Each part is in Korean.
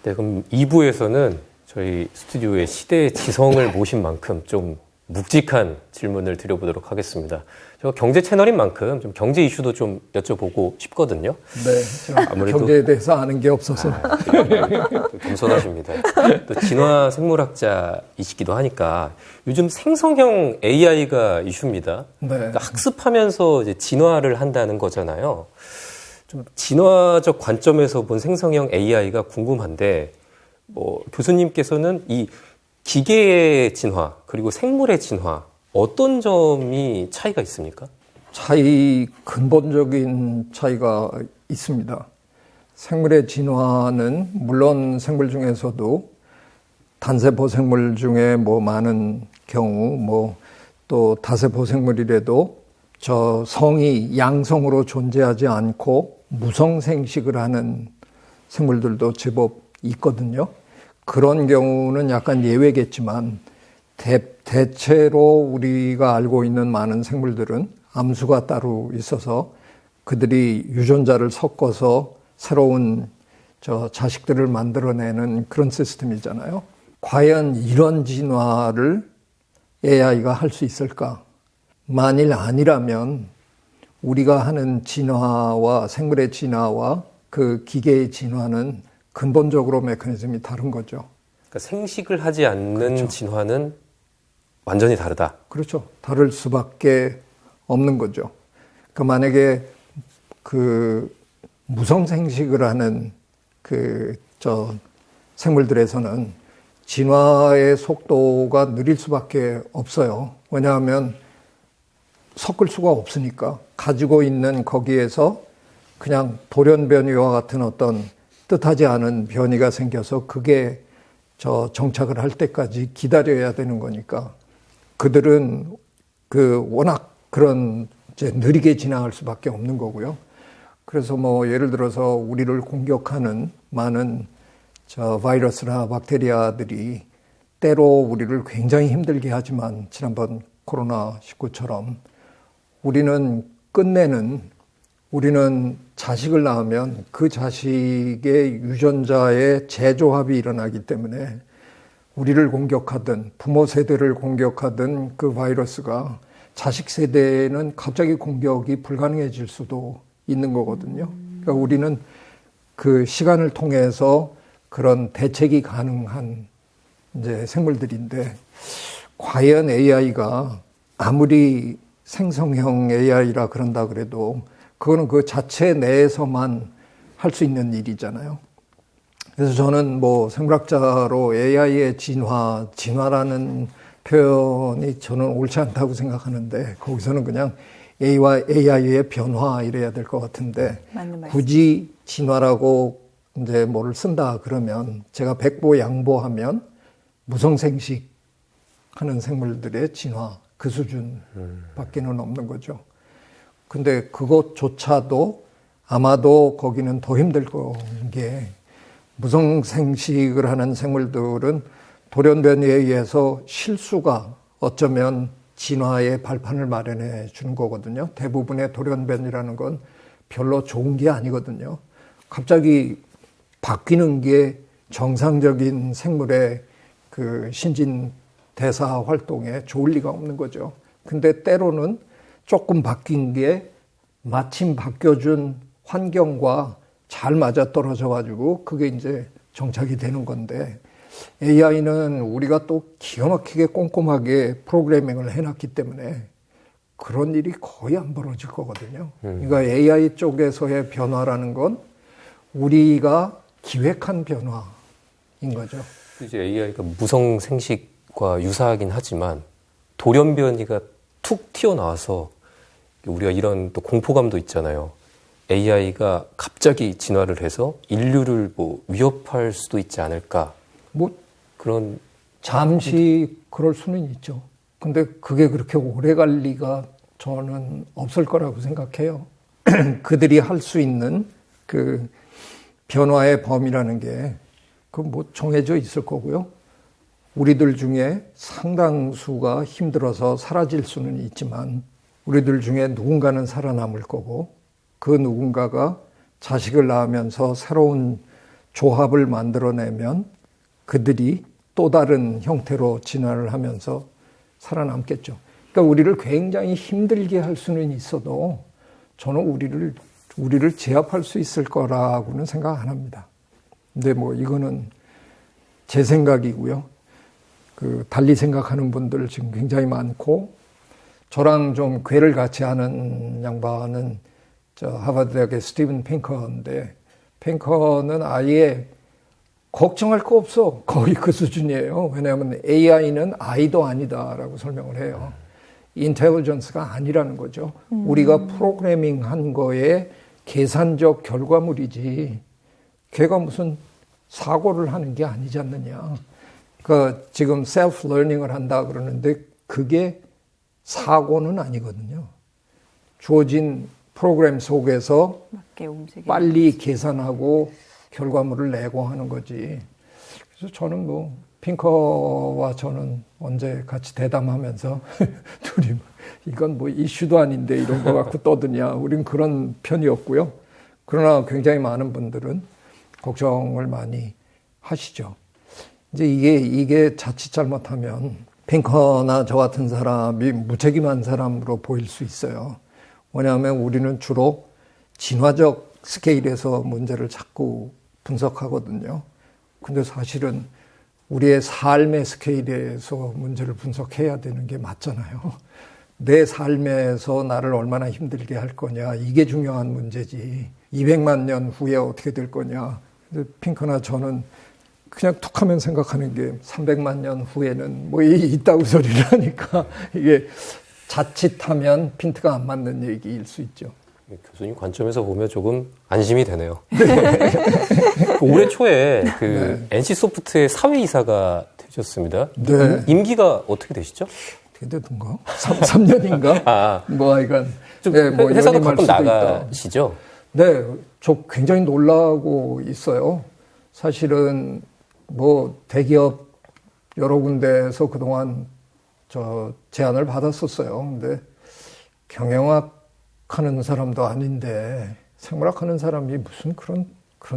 네, 그럼 2부에서는 저희 스튜디오에 시대의 지성을 모신 만큼 좀 묵직한 질문을 드려보도록 하겠습니다. 제가 경제 채널인 만큼 좀 경제 이슈도 좀 여쭤보고 싶거든요. 네, 아무래도 경제에 대해서 아는 게 없어서. 겸손하십니다. 또 진화 생물학자이시기도 하니까 요즘 생성형 AI가 이슈입니다. 네. 그러니까 학습하면서 이제 진화를 한다는 거잖아요. 좀 진화적 관점에서 본 생성형 AI가 궁금한데, 교수님께서는 이 기계의 진화 그리고 생물의 진화 어떤 점이 차이가 있습니까? 근본적인 차이가 있습니다. 생물의 진화는 물론 생물 중에서도 단세포 생물 중에 많은 경우 또 다세포 생물이라도 저 성이 양성으로 존재하지 않고 무성생식을 하는 생물들도 제법 있거든요. 그런 경우는 약간 예외겠지만 대체로 우리가 알고 있는 많은 생물들은 암수가 따로 있어서 그들이 유전자를 섞어서 새로운 자식들을 만들어내는 그런 시스템이잖아요. 과연 이런 진화를 AI가 할 수 있을까? 만일 아니라면 우리가 하는 진화와 생물의 진화와 그 기계의 진화는 근본적으로 메커니즘이 다른 거죠. 그러니까 생식을 하지 않는 그렇죠. 진화는 완전히 다르다. 그렇죠. 다를 수밖에 없는 거죠. 만약에 무성생식을 하는 생물들에서는 진화의 속도가 느릴 수밖에 없어요. 왜냐하면 섞을 수가 없으니까 가지고 있는 거기에서 그냥 돌연변이와 같은 어떤 뜻하지 않은 변이가 생겨서 그게 정착을 할 때까지 기다려야 되는 거니까 그들은 워낙 그런 느리게 진화할 수밖에 없는 거고요. 그래서 예를 들어서 우리를 공격하는 많은 바이러스나 박테리아들이 때로 우리를 굉장히 힘들게 하지만 지난번 코로나19처럼 우리는 자식을 낳으면 그 자식의 유전자의 재조합이 일어나기 때문에 우리를 공격하든 부모 세대를 공격하든 그 바이러스가 자식 세대에는 갑자기 공격이 불가능해질 수도 있는 거거든요. 그러니까 우리는 그 시간을 통해서 그런 대책이 가능한 이제 생물들인데 과연 AI가 아무리 생성형 AI라 그런다 그래도 그거는 그 자체 내에서만 할 수 있는 일이잖아요. 그래서 저는 생물학자로 AI의 진화라는 표현이 저는 옳지 않다고 생각하는데 거기서는 그냥 A와 AI의 변화 이래야 될 것 같은데 굳이 진화라고 이제 뭐를 쓴다 그러면 제가 백보양보하면 무성생식 하는 생물들의 진화 그 수준밖에는 없는 거죠. 근데 그것조차도 아마도 거기는 더 힘들 게 무성생식을 하는 생물들은 돌연변이에 의해서 실수가 어쩌면 진화의 발판을 마련해 주는 거거든요. 대부분의 돌연변이라는 건 별로 좋은 게 아니거든요. 갑자기 바뀌는 게 정상적인 생물의 그 신진대사 활동에 좋을 리가 없는 거죠. 근데 때로는 조금 바뀐 게 마침 바뀌어준 환경과 잘 맞아떨어져가지고 그게 이제 정착이 되는 건데 AI는 우리가 또 기가 막히게 꼼꼼하게 프로그래밍을 해놨기 때문에 그런 일이 거의 안 벌어질 거거든요. 그러니까 AI 쪽에서의 변화라는 건 우리가 기획한 변화인 거죠. 이제 AI가 무성생식과 유사하긴 하지만 돌연변이가 툭 튀어나와서 우리가 이런 또 공포감도 있잖아요. AI가 갑자기 진화를 해서 인류를 위협할 수도 있지 않을까. 그런 잠시 그럴 수는 있죠. 근데 그게 그렇게 오래 갈 리가 저는 없을 거라고 생각해요. 그들이 할 수 있는 그 변화의 범위라는 게 정해져 있을 거고요. 우리들 중에 상당수가 힘들어서 사라질 수는 있지만 우리들 중에 누군가는 살아남을 거고 그 누군가가 자식을 낳으면서 새로운 조합을 만들어내면 그들이 또 다른 형태로 진화를 하면서 살아남겠죠. 그러니까 우리를 굉장히 힘들게 할 수는 있어도 저는 우리를 제압할 수 있을 거라고는 생각 안 합니다. 근데 뭐 이거는 제 생각이고요. 달리 생각하는 분들 지금 굉장히 많고, 저랑 좀 궤를 같이 하는 양반은 하버드 대학의 스티븐 핑커인데, 핑커는 아예 걱정할 거 없어. 거의 그 수준이에요. 왜냐하면 AI는 아이도 아니다라고 설명을 해요. 인텔리전스가 아니라는 거죠. 우리가 프로그래밍 한 거에 계산적 결과물이지, 걔가 무슨 사고를 하는 게 아니지 않느냐. 그러니까 지금 셀프 러닝을 한다 그러는데 그게 사고는 아니거든요. 주어진 프로그램 속에서 빨리 계산하고 결과물을 내고 하는 거지. 그래서 저는 뭐 핑커와 저는 언제 같이 대담하면서 둘이 이건 뭐 이슈도 아닌데 이런 거 갖고 떠드냐. 우린 그런 편이었고요. 그러나 굉장히 많은 분들은 걱정을 많이 하시죠. 이제 이게 자칫 잘못하면 핑커나 저 같은 사람이 무책임한 사람으로 보일 수 있어요. 왜냐하면 우리는 주로 진화적 스케일에서 문제를 자꾸 분석하거든요. 근데 사실은 우리의 삶의 스케일에서 문제를 분석해야 되는 게 맞잖아요. 내 삶에서 나를 얼마나 힘들게 할 거냐, 이게 중요한 문제지. 200만 년 후에 어떻게 될 거냐. 근데 핑커나 저는 그냥 툭 하면 생각하는 게 300만 년 후에는 뭐 있다고 소리를 하니까 이게 자칫하면 핀트가 안 맞는 얘기일 수 있죠. 교수님 관점에서 보면 조금 안심이 되네요. 올해 초에 네. NC소프트의 사회이사가 되셨습니다. 네. 임기가 어떻게 되시죠? 어떻게 되던가? 3년인가? 뭐 하여간 네, 뭐 회사도 가끔 나가시죠? 네, 저 굉장히 놀라고 있어요. 사실은 뭐 대기업 여러 군데에서 그동안 저 제안을 받았었어요. 근데 경영학 하는 사람도 아닌데 생물학 하는 사람이 무슨 그런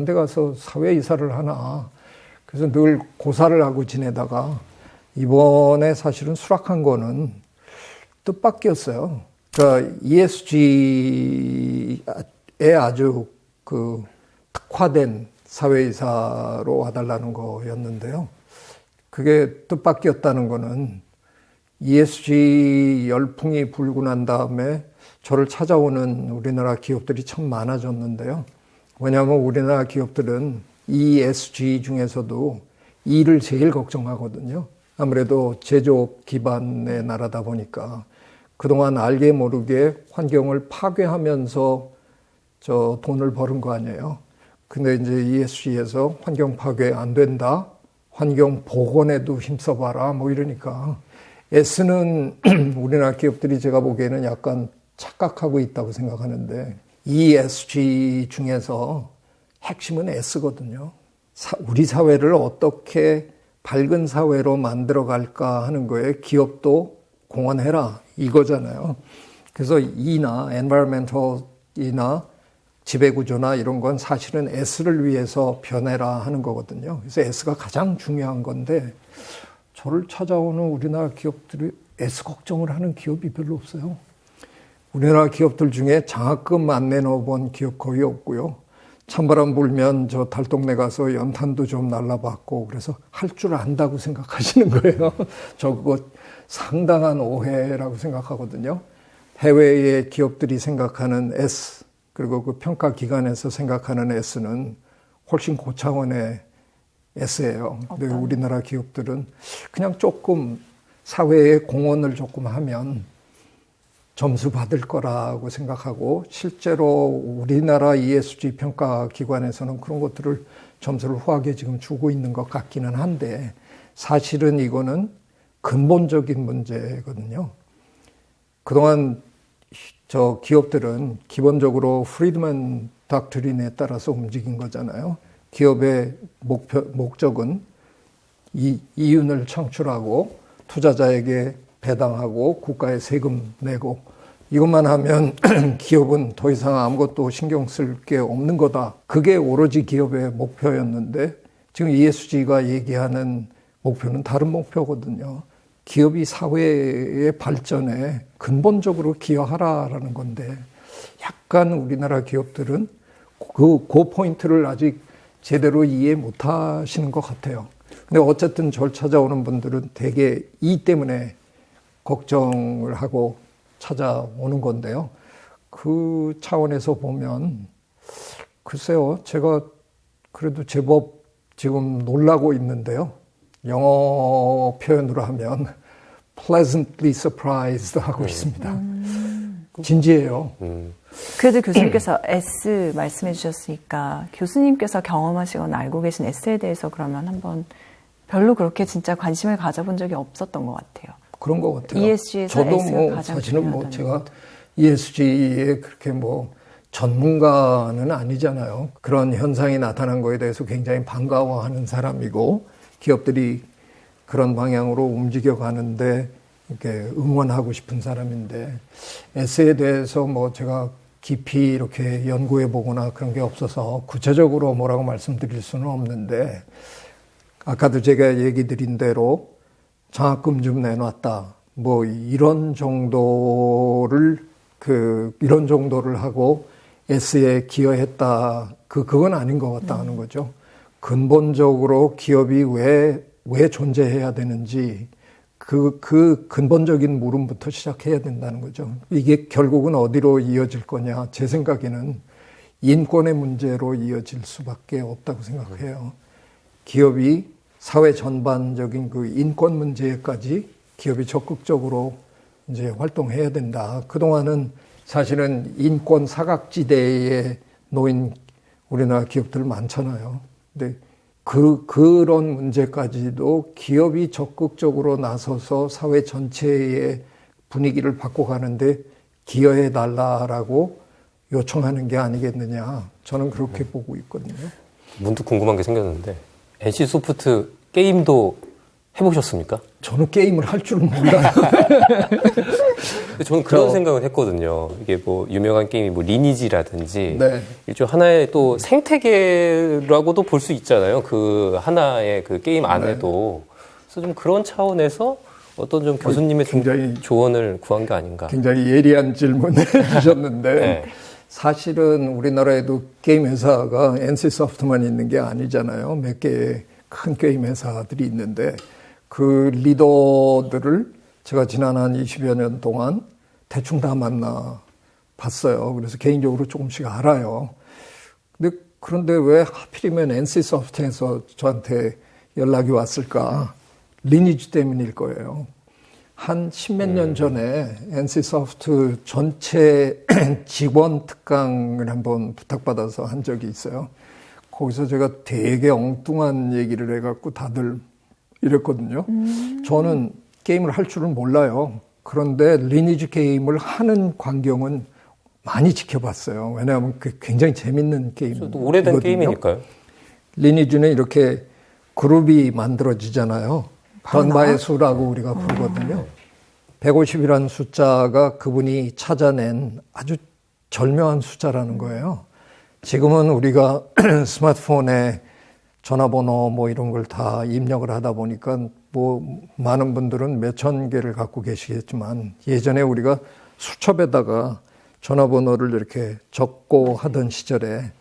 데 가서 사회이사를 하나. 그래서 늘 고사를 하고 지내다가 이번에 사실은 수락한 거는 뜻밖이었어요. 그러니까 ESG에 아주 특화된 사회이사로 와달라는 거였는데요. 그게 뜻밖이었다는 거는 ESG 열풍이 불고 난 다음에 저를 찾아오는 우리나라 기업들이 참 많아졌는데요. 왜냐하면 우리나라 기업들은 ESG 중에서도 E를 제일 걱정하거든요. 아무래도 제조업 기반의 나라다 보니까 그동안 알게 모르게 환경을 파괴하면서 저 돈을 버는 거 아니에요. 근데 이제 ESG에서 환경 파괴 안 된다. 환경 복원에도 힘써봐라. 뭐 이러니까 S는 우리나라 기업들이 제가 보기에는 약간 착각하고 있다고 생각하는데 ESG 중에서 핵심은 S거든요. 우리 사회를 어떻게 밝은 사회로 만들어 갈까 하는 거에 기업도 공헌해라 이거잖아요. 그래서 E나 environmental이나 지배구조나 이런 건 사실은 S를 위해서 변해라 하는 거거든요. 그래서 S가 가장 중요한 건데 저를 찾아오는 우리나라 기업들이 S 걱정을 하는 기업이 별로 없어요. 우리나라 기업들 중에 장학금 안 내놓은 기업 거의 없고요. 찬바람 불면 저 달동네 가서 연탄도 좀 날라봤고 그래서 할 줄 안다고 생각하시는 거예요. 저 그거 상당한 오해라고 생각하거든요. 해외의 기업들이 생각하는 S 그리고 그 평가기관에서 생각하는 S는 훨씬 고차원의 S예요. 근데 우리나라 기업들은 그냥 조금 사회에 공헌을 조금 하면 점수 받을 거라고 생각하고 실제로 우리나라 ESG 평가기관에서는 그런 것들을 점수를 후하게 지금 주고 있는 것 같기는 한데 사실은 이거는 근본적인 문제거든요. 그동안 저 기업들은 기본적으로 프리드먼 닥트린에 따라서 움직인 거잖아요. 기업의 목적은 이윤을 창출하고 투자자에게 배당하고 국가에 세금 내고 이것만 하면 기업은 더 이상 아무것도 신경 쓸 게 없는 거다. 그게 오로지 기업의 목표였는데 지금 ESG가 얘기하는 목표는 다른 목표거든요. 기업이 사회의 발전에 근본적으로 기여하라라는 건데 약간 우리나라 기업들은 그 포인트를 아직 제대로 이해 못 하시는 것 같아요. 근데 어쨌든 절 찾아오는 분들은 대개 이 때문에 걱정을 하고 찾아오는 건데요. 그 차원에서 보면 글쎄요, 제가 그래도 제법 지금 놀라고 있는데요. 영어 표현으로 하면 pleasantly surprised 하고 있습니다. 진지해요. 그래도 교수님께서 S 말씀해 주셨으니까 교수님께서 경험하시거나 알고 계신 S에 대해서 그러면 한번 별로 그렇게 진짜 관심을 가져본 적이 없었던 것 같아요. 그런 것 같아요. ESG에서 저도 S가 뭐 가장 사실은 뭐 중요하다는 제가 ESG에 그렇게 뭐 전문가는 아니잖아요. 그런 현상이 나타난 거에 대해서 굉장히 반가워하는 사람이고 기업들이 그런 방향으로 움직여 가는데 이렇게 응원하고 싶은 사람인데 S에 대해서 뭐 제가 깊이 이렇게 연구해 보거나 그런 게 없어서 구체적으로 뭐라고 말씀드릴 수는 없는데 아까도 제가 얘기 드린 대로 장학금 좀 내놨다. 뭐 이런 정도를 하고 S에 기여했다. 그건 아닌 것 같다 하는 거죠. 근본적으로 기업이 왜 존재해야 되는지 그 근본적인 물음부터 시작해야 된다는 거죠. 이게 결국은 어디로 이어질 거냐. 제 생각에는 인권의 문제로 이어질 수밖에 없다고 생각해요. 기업이 사회 전반적인 그 인권 문제까지 기업이 적극적으로 이제 활동해야 된다. 그동안은 사실은 인권 사각지대에 놓인 우리나라 기업들 많잖아요. 근데 그런 문제까지도 기업이 적극적으로 나서서 사회 전체의 분위기를 바꿔가는데 기여해 달라라고 요청하는 게 아니겠느냐. 저는 그렇게 보고 있거든요. 문득 궁금한 게 생겼는데 NC소프트 게임도 해보셨습니까? 저는 게임을 할 줄은 몰라요. 저는 그런 생각을 했거든요. 이게 뭐 유명한 게임이 뭐 리니지라든지 네. 일종 하나의 또 생태계라고도 볼 수 있잖아요. 그 하나의 그 게임 안에도. 그래서 좀 그런 차원에서 어떤 좀 교수님의 굉장히 조언을 구한 게 아닌가. 굉장히 예리한 질문을 해주셨는데 네. 사실은 우리나라에도 게임 회사가 NC소프트만 있는 게 아니잖아요. 몇 개의 큰 게임 회사들이 있는데 그 리더들을 제가 지난 한 20여 년 동안 대충 다 만나 봤어요. 그래서 개인적으로 조금씩 알아요. 그런데 왜 하필이면 NC소프트에서 저한테 연락이 왔을까? 리니지 때문일 거예요. 한 10몇 년 전에 NC소프트 전체 직원 특강을 한번 부탁받아서 한 적이 있어요. 거기서 제가 되게 엉뚱한 얘기를 해갖고 다들 이랬거든요. 저는 게임을 할 줄은 몰라요. 그런데 리니지 게임을 하는 광경은 많이 지켜봤어요. 왜냐하면 굉장히 재밌는 게임이거든요. 오래된 게임이니까요. 리니지는 이렇게 그룹이 만들어지잖아요. 던바의 수라고 우리가 부르거든요. 150이라는 숫자가 그분이 찾아낸 아주 절묘한 숫자라는 거예요. 지금은 우리가 스마트폰에 전화번호 뭐 이런 걸 다 입력을 하다 보니까 뭐 많은 분들은 몇천 개를 갖고 계시겠지만 예전에 우리가 수첩에다가 전화번호를 이렇게 적고 하던 시절에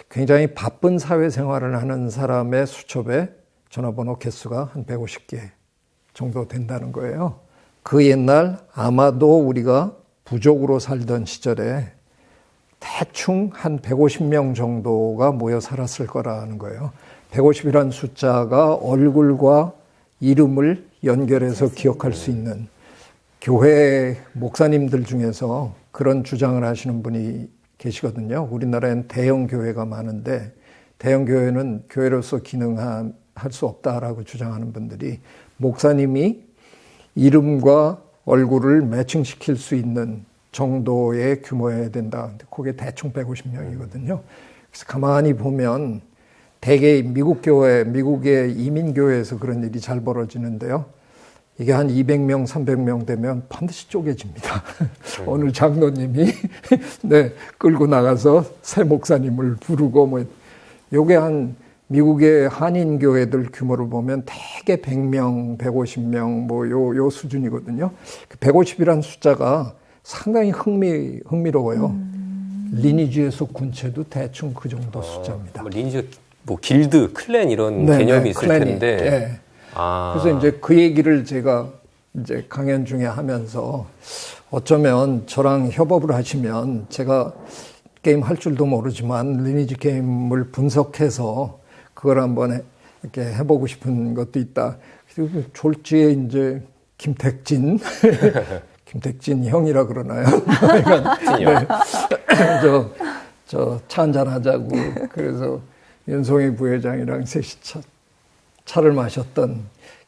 굉장히 바쁜 사회생활을 하는 사람의 수첩에 전화번호 개수가 한 150개 정도 된다는 거예요. 그 옛날 아마도 우리가 부족으로 살던 시절에 대충 한 150명 정도가 모여 살았을 거라는 거예요. 150이라는 숫자가 얼굴과 이름을 연결해서 기억할 수 있는 교회 목사님들 중에서 그런 주장을 하시는 분이 계시거든요. 우리나라엔 대형 교회가 많은데 대형 교회는 교회로서 기능할 수 없다라고 주장하는 분들이 목사님이 이름과 얼굴을 매칭시킬 수 있는 정도의 규모여야 된다. 그게 대충 150명이거든요. 그래서 가만히 보면 대개 미국 교회, 미국의 이민교회에서 그런 일이 잘 벌어지는데요. 이게 한 200명, 300명 되면 반드시 쪼개집니다. 어느 장로님이 네, 끌고 나가서 새 목사님을 부르고 뭐 요게 한 미국의 한인 교회들 규모를 보면 대개 100명, 150명 뭐 요 수준이거든요. 150이라는 숫자가 상당히 흥미로워요. 리니지에서 군체도 대충 그 정도 숫자입니다. 뭐 리니지, 뭐 길드, 클랜 이런 개념이 있을 클랜이, 텐데. 네. 그래서 이제 그 얘기를 제가 이제 강연 중에 하면서 어쩌면 저랑 협업을 하시면 제가 게임 할 줄도 모르지만 리니지 게임을 분석해서 그걸 한번 이렇게 해보고 싶은 것도 있다. 그리고 졸지에 이제 김택진 형이라 그러나요? 네. 저 차 한잔 하자고. 그래서 윤송희 부회장이랑 셋이 차를 마셨던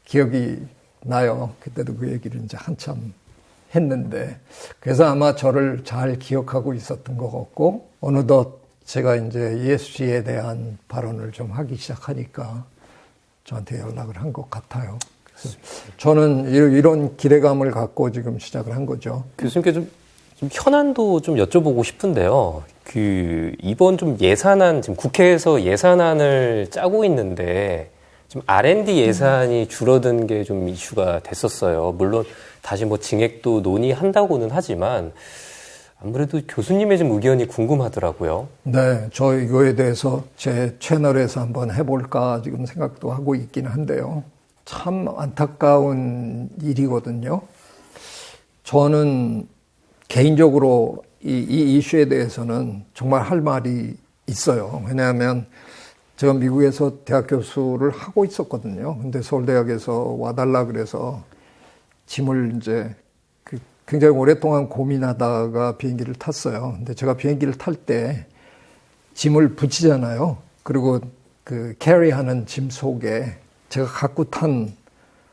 기억이 나요. 그때도 그 얘기를 이제 한참 했는데. 그래서 아마 저를 잘 기억하고 있었던 것 같고, 어느덧 제가 이제 ESG에 대한 발언을 좀 하기 시작하니까 저한테 연락을 한 것 같아요. 그래서 저는 이런 기대감을 갖고 지금 시작을 한 거죠. 교수님께 좀 현안도 좀 여쭤보고 싶은데요. 이번 좀 예산안, 지금 국회에서 예산안을 짜고 있는데, 지금 R&D 예산이 줄어든 게 좀 이슈가 됐었어요. 물론 다시 뭐 증액도 논의한다고는 하지만, 아무래도 교수님의 좀 의견이 궁금하더라고요. 네, 저 이거에 대해서 제 채널에서 한번 해볼까 지금 생각도 하고 있긴 한데요. 참 안타까운 일이거든요. 저는 개인적으로 이 이슈에 대해서는 정말 할 말이 있어요. 왜냐하면 제가 미국에서 대학 교수를 하고 있었거든요. 근데 서울대학에서 와달라 그래서 짐을 이제 굉장히 오랫동안 고민하다가 비행기를 탔어요. 근데 제가 비행기를 탈 때 짐을 붙이잖아요. 그리고 그 캐리하는 짐 속에 제가 갖고 탄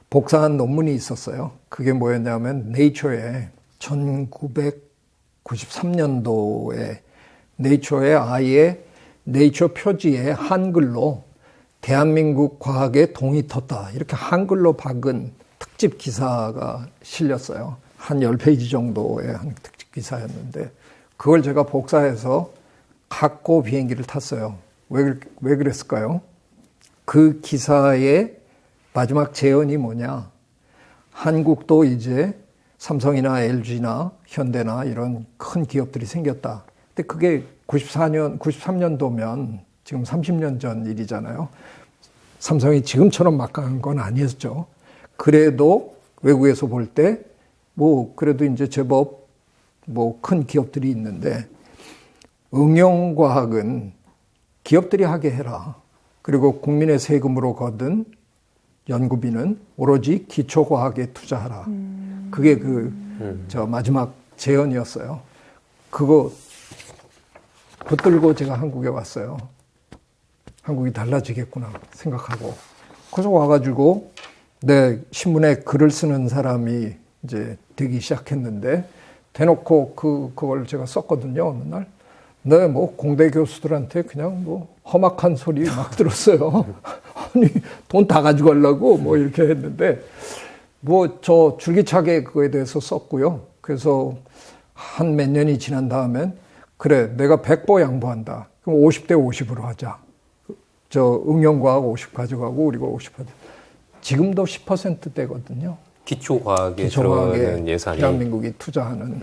복사한 논문이 있었어요. 그게 뭐였냐면 네이처에 1993년도에 네이처에 아예 네이처 표지에 한글로 대한민국 과학에 동이 텄다. 이렇게 한글로 박은 특집 기사가 실렸어요. 한 10페이지 정도의 한 특집 기사였는데 그걸 제가 복사해서 갖고 비행기를 탔어요. 왜 그랬을까요? 그 기사의 마지막 제언이 뭐냐. 한국도 이제 삼성이나 LG나 현대나 이런 큰 기업들이 생겼다. 근데 그게 93년도면 지금 30년 전 일이잖아요. 삼성이 지금처럼 막강한 건 아니었죠. 그래도 외국에서 볼 때 뭐 그래도 이제 제법 뭐 큰 기업들이 있는데 응용과학은 기업들이 하게 해라. 그리고 국민의 세금으로 거둔 연구비는 오로지 기초과학에 투자하라. 그게 저 마지막 제언이었어요. 그거 붙들고 제가 한국에 왔어요. 한국이 달라지겠구나 생각하고. 그래서 와가지고 내 신문에 글을 쓰는 사람이 이제 되기 시작했는데 대놓고 그걸 제가 썼거든요. 어느 날. 네, 뭐 공대 교수들한테 그냥 뭐 험악한 소리 막 들었어요. 아니 돈 다 가져가려고 뭐 이렇게 했는데 뭐 저 줄기차게 그거에 대해서 썼고요. 그래서 한 몇 년이 지난 다음엔 그래 내가 100% 양보한다. 그럼 50대 50으로 하자. 저 응용과학 50 가져가고 우리가 50 하자. 지금도 10%대거든요. 기초과학에 들어가는 예산이. 대한민국이 투자하는.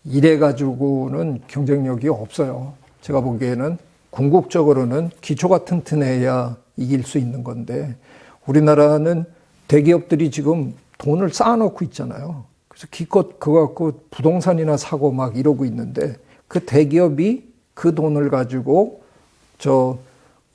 이래가지고는 경쟁력이 없어요. 제가 보기에는 궁극적으로는 기초가 튼튼해야 이길 수 있는 건데 우리나라는 대기업들이 지금 돈을 쌓아놓고 있잖아요. 그래서 기껏 그거 갖고 부동산이나 사고 막 이러고 있는데 그 대기업이 그 돈을 가지고 저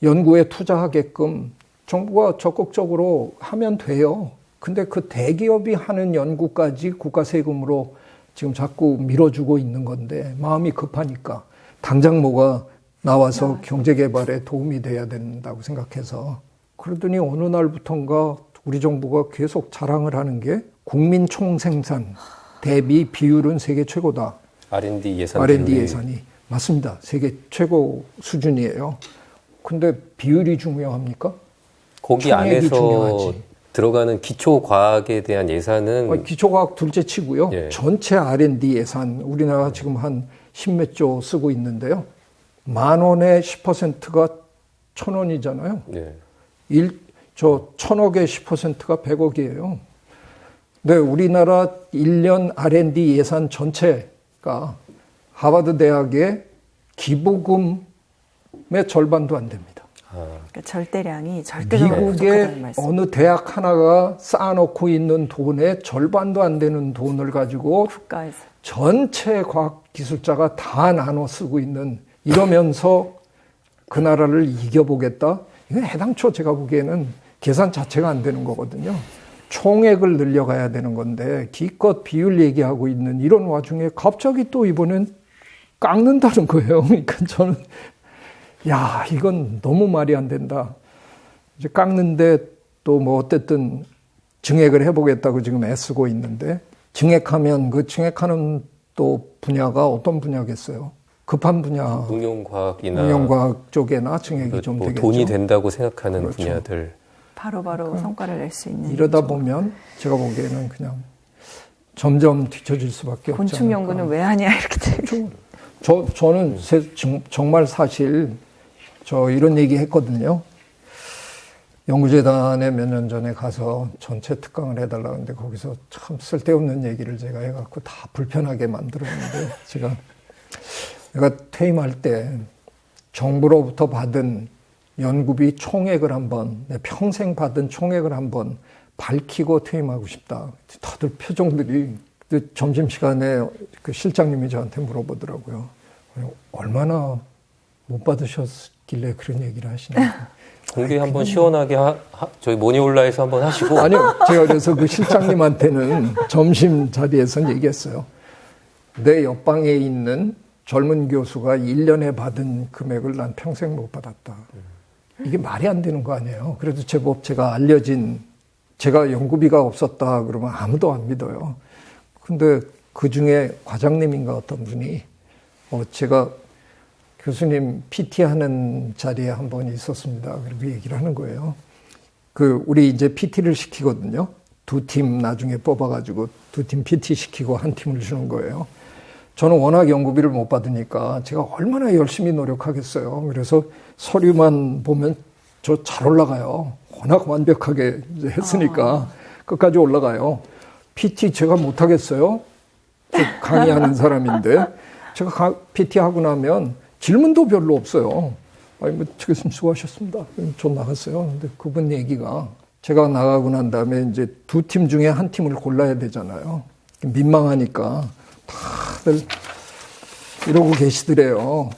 연구에 투자하게끔 정부가 적극적으로 하면 돼요. 근데 그 대기업이 하는 연구까지 국가 세금으로 지금 자꾸 밀어주고 있는 건데 마음이 급하니까 당장 뭐가 나와서 경제개발에 도움이 돼야 된다고 생각해서 그러더니 어느 날부턴가 우리 정부가 계속 자랑을 하는 게 국민 총생산 대비 비율은 세계 최고다. R&D 예산이 맞습니다. 세계 최고 수준이에요. 근데 비율이 중요합니까? 거기 안에서 중요하지. 들어가는 기초 과학에 대한 예산은 기초과학 둘째 치고요. 예. 전체 R&D 예산 우리나라가 지금 한 10몇 조 쓰고 있는데요. 10,000원의 10%가 1,000원이잖아요. 예. 1,000억의 10%가 100억이에요. 근데 우리나라 1년 R&D 예산 전체가 하버드 대학의 기부금의 절반도 안 됩니다. 그러니까 절대량이 절대적으로 미국의 부족하다는 말씀. 어느 대학 하나가 쌓아놓고 있는 돈의 절반도 안 되는 돈을 가지고 국가에서. 전체 과학기술자가 다 나눠 쓰고 있는 이러면서 그 나라를 이겨보겠다? 이건 해당초 제가 보기에는 계산 자체가 안 되는 거거든요. 총액을 늘려가야 되는 건데 기껏 비율 얘기하고 있는 이런 와중에 갑자기 또 이번엔 깎는다는 거예요. 그러니까 저는 야, 이건 너무 말이 안 된다. 이제 깎는데 또 뭐 어쨌든 증액을 해보겠다고 지금 애쓰고 있는데 증액하면 그 증액하는 또 분야가 어떤 분야겠어요? 급한 분야. 응용과학이나 응용과학 쪽에나 증액이 좀 뭐 되겠죠. 돈이 된다고 생각하는 그렇죠. 분야들. 바로 성과를 낼 수 있는. 이러다 보면 제가 보기에는 그냥 점점 뒤처질 수밖에 없지 곤충 않을까. 연구는 왜 하냐 이렇게. 저는 정말 사실 저 이런 얘기 했거든요. 연구재단에 몇 년 전에 가서 전체 특강을 해달라고 했는데 거기서 참 쓸데없는 얘기를 제가 해갖고 다 불편하게 만들었는데 내가 퇴임할 때 정부로부터 받은 연구비 총액을 한번 내 평생 받은 총액을 한번 밝히고 퇴임하고 싶다. 다들 표정들이 점심시간에 그 실장님이 저한테 물어보더라고요. 얼마나 못 받으셨길래 그런 얘기를 하시냐고. 공개 한번 시원하게 저희 모니올라에서 한번 하시고. 아니요. 제가 그래서 그 실장님한테는 점심 자리에서 얘기했어요. 내 옆방에 있는 젊은 교수가 1년에 받은 금액을 난 평생 못 받았다. 이게 말이 안 되는 거 아니에요. 그래도 제법 제가 연구비가 없었다 그러면 아무도 안 믿어요. 근데 그 중에 과장님인가 어떤 분이 제가 교수님 PT 하는 자리에 한번 있었습니다. 그리고 얘기를 하는 거예요. 우리 이제 PT를 시키거든요. 2팀 나중에 뽑아가지고 2팀 PT 시키고 한 팀을 주는 거예요. 저는 워낙 연구비를 못 받으니까 제가 얼마나 열심히 노력하겠어요. 그래서 서류만 보면 저 잘 올라가요. 워낙 완벽하게 이제 했으니까 끝까지 올라가요. PT 제가 못하겠어요. 저 강의하는 사람인데 제가 PT 하고 나면 질문도 별로 없어요. 아니, 교수님 수고하셨습니다. 전 나갔어요. 근데 그분 얘기가 제가 나가고 난 다음에 이제 2팀 중에 한 팀을 골라야 되잖아요. 민망하니까 다들 이러고 계시더래요.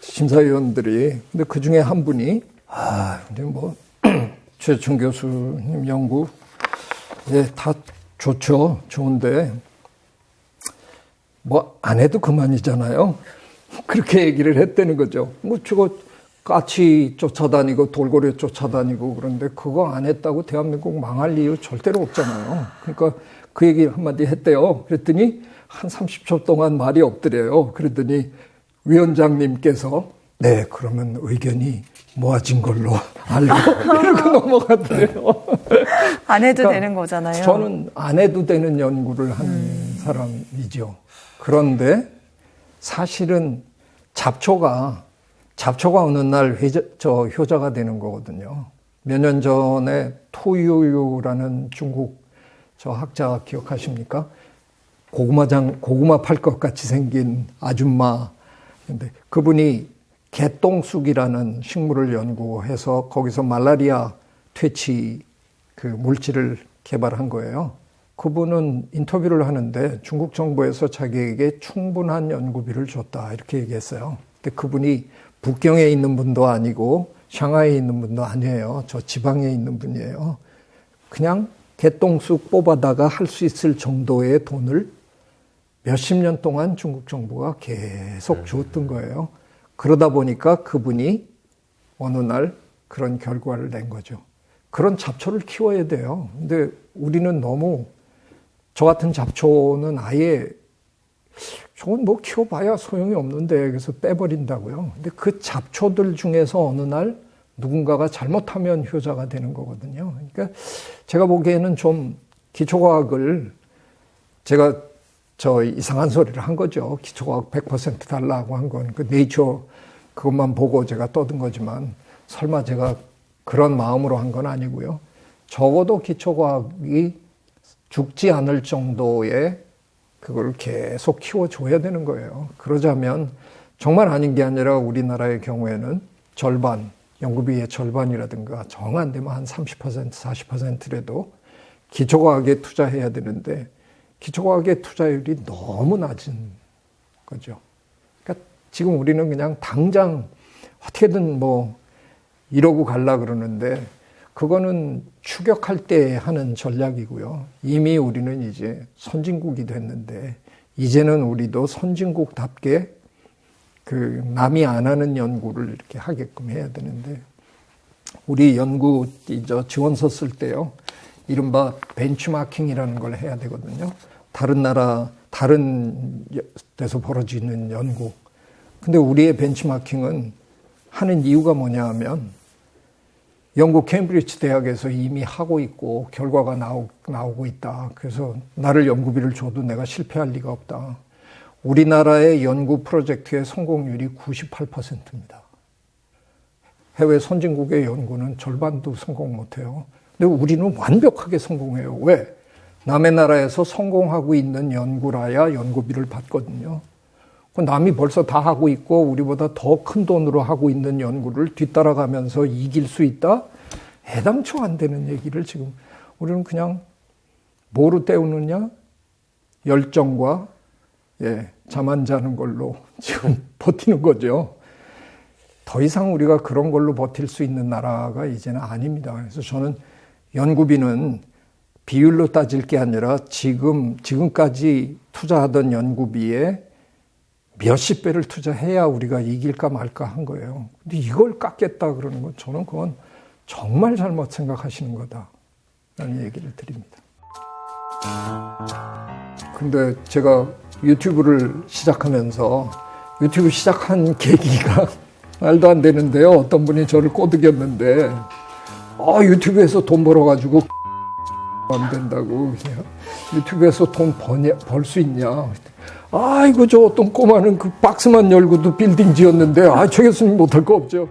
심사위원들이. 근데 그 중에 한 분이, 근데 뭐, 최충 교수님 연구, 다 좋죠. 좋은데, 뭐, 안 해도 그만이잖아요. 그렇게 얘기를 했다는 거죠. 뭐, 저거, 까치 쫓아다니고, 돌고래 쫓아다니고, 그런데 그거 안 했다고 대한민국 망할 이유 절대로 없잖아요. 그러니까 그 얘기 한마디 했대요. 그랬더니, 한 30초 동안 말이 없더래요. 그러더니 위원장님께서 네, 그러면 의견이 모아진 걸로 알고 이러고 넘어갔더래요. 안 해도 그러니까 되는 거잖아요. 저는 안 해도 되는 연구를 한 사람이죠. 그런데 사실은 잡초가 어느 날 효자가 되는 거거든요. 몇 년 전에 토유유라는 중국 학자 기억하십니까? 고구마 팔 것 같이 생긴 아줌마. 근데 그분이 개똥쑥이라는 식물을 연구해서 거기서 말라리아 퇴치 그 물질을 개발한 거예요. 그분은 인터뷰를 하는데 중국 정부에서 자기에게 충분한 연구비를 줬다 이렇게 얘기했어요. 근데 그분이 북경에 있는 분도 아니고 상하이에 있는 분도 아니에요. 저 지방에 있는 분이에요. 그냥 개똥쑥 뽑아다가 할 수 있을 정도의 돈을 몇십 년 동안 중국 정부가 계속 줬던 거예요. 그러다 보니까 그분이 어느 날 그런 결과를 낸 거죠. 그런 잡초를 키워야 돼요. 근데 우리는 너무 저 같은 잡초는 아예 저건 뭐 키워봐야 소용이 없는데 그래서 빼버린다고요. 근데 그 잡초들 중에서 어느 날 누군가가 잘못하면 효자가 되는 거거든요. 그러니까 제가 보기에는 좀 기초과학을 제가 저 이상한 소리를 한 거죠. 기초과학 100% 달라고 한 건 그 네이처 그것만 보고 제가 떠든 거지만 설마 제가 그런 마음으로 한 건 아니고요. 적어도 기초과학이 죽지 않을 정도의 그걸 계속 키워줘야 되는 거예요. 그러자면 정말 아닌 게 아니라 우리나라의 경우에는 절반, 연구비의 절반이라든가 정 안 되면 한 30%, 40%라도 기초과학에 투자해야 되는데 기초과학의 투자율이 너무 낮은 거죠. 그러니까 지금 우리는 그냥 당장 어떻게든 뭐 이러고 갈라 그러는데 그거는 추격할 때 하는 전략이고요. 이미 우리는 이제 선진국이 됐는데 이제는 우리도 선진국답게 그 남이 안 하는 연구를 이렇게 하게끔 해야 되는데 우리 연구 지원서 쓸 때요. 이른바 벤치마킹이라는 걸 해야 되거든요. 다른 나라, 다른 데서 벌어지는 연구. 근데 우리의 벤치마킹은 하는 이유가 뭐냐 하면 영국 케임브리지 대학에서 이미 하고 있고 결과가 나오고 있다. 그래서 나를 연구비를 줘도 내가 실패할 리가 없다. 우리나라의 연구 프로젝트의 성공률이 98%입니다. 해외 선진국의 연구는 절반도 성공 못해요. 근데 우리는 완벽하게 성공해요. 왜? 남의 나라에서 성공하고 있는 연구라야 연구비를 받거든요. 남이 벌써 다 하고 있고 우리보다 더 큰 돈으로 하고 있는 연구를 뒤따라가면서 이길 수 있다? 애당초 안 되는 얘기를 지금 우리는 그냥 뭐로 때우느냐? 열정과 잠 안 자는 걸로 지금 버티는 거죠. 더 이상 우리가 그런 걸로 버틸 수 있는 나라가 이제는 아닙니다. 그래서 저는 연구비는 비율로 따질 게 아니라 지금까지 투자하던 연구비에 몇십 배를 투자해야 우리가 이길까 말까 한 거예요. 근데 이걸 깎겠다 그러는 건 저는 그건 정말 잘못 생각하시는 거다라는 얘기를 드립니다. 근데 제가 유튜브를 시작하면서 유튜브 시작한 계기가 말도 안 되는데요. 어떤 분이 저를 꼬드겼는데 유튜브에서 돈 벌어가지고 안 된다고 그냥 유튜브에서 돈 벌 수 있냐. 아이고 저 어떤 꼬마는 그 박스만 열고도 빌딩 지었는데 저 교수님 못할 거 없죠.